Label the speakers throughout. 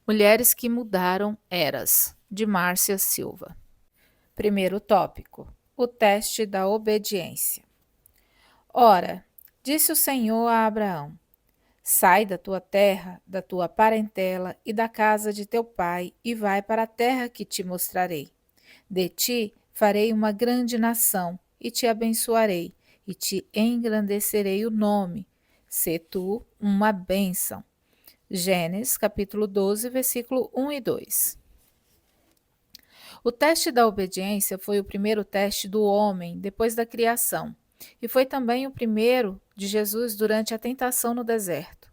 Speaker 1: Mulheres que mudaram eras, de Márcia Silva. Primeiro tópico: o teste da obediência. Ora, disse o Senhor a Abraão: sai da tua terra, da tua parentela e da casa de teu pai, e vai para a terra que te mostrarei. De ti farei uma grande nação, e te abençoarei, e te engrandecerei o nome. Sê tu uma bênção. Gênesis capítulo 12, versículo 1 e 2. O teste da obediência foi o primeiro teste do homem depois da criação, e foi também o primeiro de Jesus durante a tentação no deserto.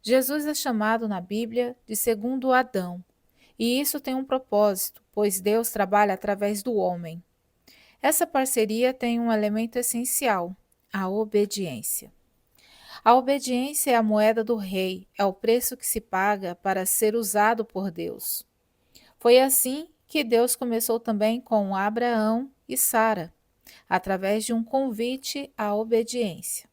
Speaker 1: Jesus é chamado na Bíblia de segundo Adão, e isso tem um propósito, pois Deus trabalha através do homem. Essa parceria tem um elemento essencial: a obediência. A obediência é a moeda do rei, é o preço que se paga para ser usado por Deus. Foi assim que Deus começou também com Abraão e Sara, através de um convite à obediência.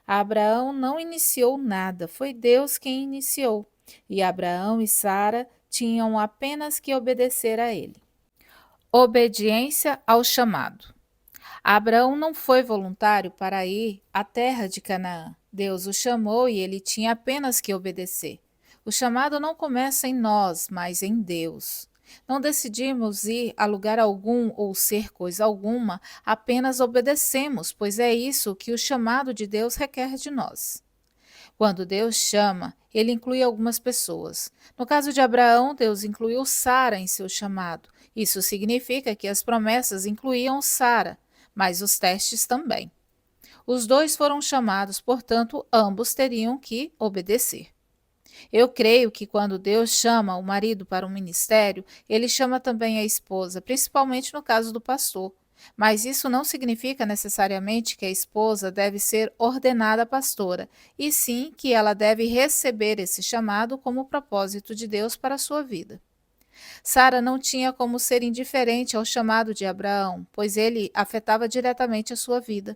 Speaker 1: Abraão não iniciou nada, foi Deus quem iniciou, e Abraão e Sara tinham apenas que obedecer a ele. Obediência ao chamado. Abraão não foi voluntário para ir à terra de Canaã. Deus o chamou e ele tinha apenas que obedecer. O chamado não começa em nós, mas em Deus. Não decidimos ir a lugar algum ou ser coisa alguma, apenas obedecemos, pois é isso que o chamado de Deus requer de nós. Quando Deus chama, ele inclui algumas pessoas. No caso de Abraão, Deus incluiu Sara em seu chamado. Isso significa que as promessas incluíam Sara, mas os testes também. Os dois foram chamados, portanto, ambos teriam que obedecer. Eu creio que quando Deus chama o marido para um ministério, ele chama também a esposa, principalmente no caso do pastor. Mas isso não significa necessariamente que a esposa deve ser ordenada pastora, e sim que ela deve receber esse chamado como propósito de Deus para a sua vida. Sara não tinha como ser indiferente ao chamado de Abraão, pois ele afetava diretamente a sua vida.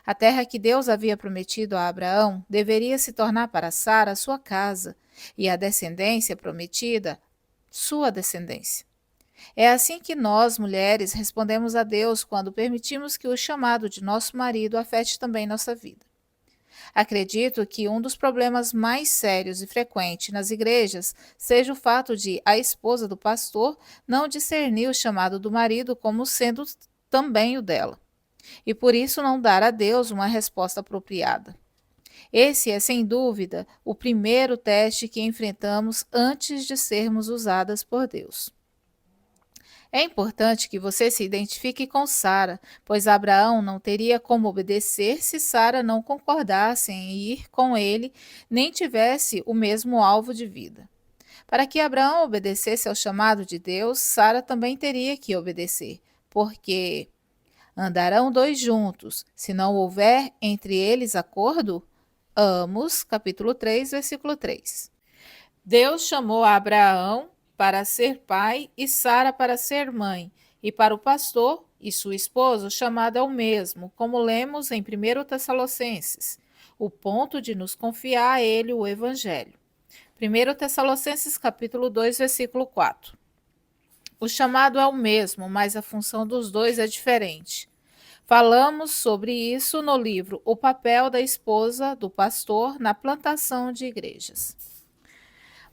Speaker 1: A terra que Deus havia prometido a Abraão deveria se tornar para Sara sua casa, e a descendência prometida, sua descendência. É assim que nós, mulheres, respondemos a Deus quando permitimos que o chamado de nosso marido afete também nossa vida. Acredito que um dos problemas mais sérios e frequentes nas igrejas seja o fato de a esposa do pastor não discernir o chamado do marido como sendo também o dela, e por isso não dar a Deus uma resposta apropriada. Esse é, sem dúvida, o primeiro teste que enfrentamos antes de sermos usadas por Deus. É importante que você se identifique com Sara, pois Abraão não teria como obedecer se Sara não concordasse em ir com ele, nem tivesse o mesmo alvo de vida. Para que Abraão obedecesse ao chamado de Deus, Sara também teria que obedecer, porque andarão dois juntos, se não houver entre eles acordo? Amos, capítulo 3, versículo 3. Deus chamou Abraão para ser pai e Sara para ser mãe, e para o pastor e sua esposa o chamado é o mesmo, como lemos em 1 Tessalonicenses, o ponto de nos confiar a ele o evangelho. 1 Tessalonicenses capítulo 2, versículo 4. O chamado é o mesmo, mas a função dos dois é diferente. Falamos sobre isso no livro O Papel da Esposa do Pastor na Plantação de Igrejas.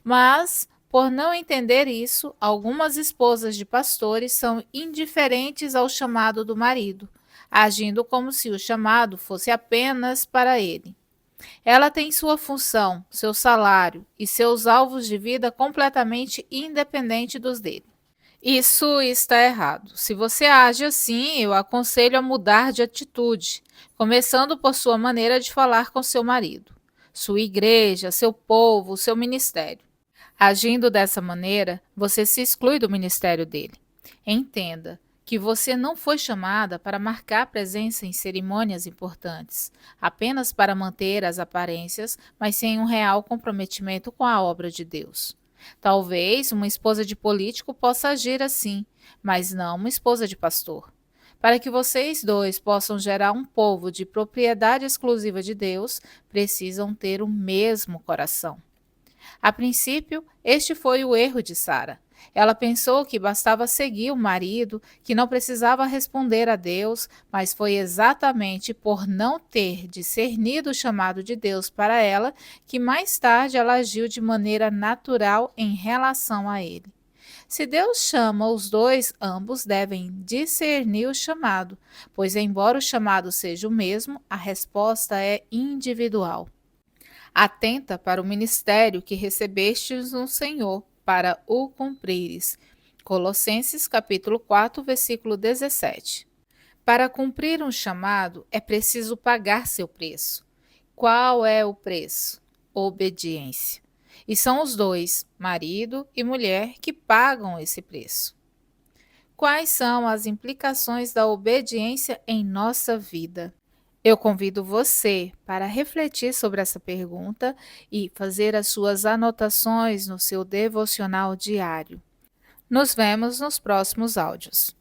Speaker 1: Mas, por não entender isso, algumas esposas de pastores são indiferentes ao chamado do marido, agindo como se o chamado fosse apenas para ele. Ela tem sua função, seu salário e seus alvos de vida completamente independentes dos dele. Isso está errado. Se você age assim, eu aconselho a mudar de atitude, começando por sua maneira de falar com seu marido, sua igreja, seu povo, seu ministério. Agindo dessa maneira, você se exclui do ministério dele. Entenda que você não foi chamada para marcar presença em cerimônias importantes, apenas para manter as aparências, mas sem um real comprometimento com a obra de Deus. Talvez uma esposa de político possa agir assim, mas não uma esposa de pastor. Para que vocês dois possam gerar um povo de propriedade exclusiva de Deus, precisam ter o mesmo coração. A princípio, este foi o erro de Sara. Ela pensou que bastava seguir o marido, que não precisava responder a Deus, mas foi exatamente por não ter discernido o chamado de Deus para ela que mais tarde ela agiu de maneira natural em relação a ele. Se Deus chama os dois, ambos devem discernir o chamado, pois, embora o chamado seja o mesmo, a resposta é individual. Atenta para o ministério que recebestes no Senhor, para o cumprires. Colossenses capítulo 4, versículo 17. Para cumprir um chamado, é preciso pagar seu preço. Qual é o preço? Obediência. E são os dois, marido e mulher, que pagam esse preço. Quais são as implicações da obediência em nossa vida? Eu convido você para refletir sobre essa pergunta e fazer as suas anotações no seu devocional diário. Nos vemos nos próximos áudios.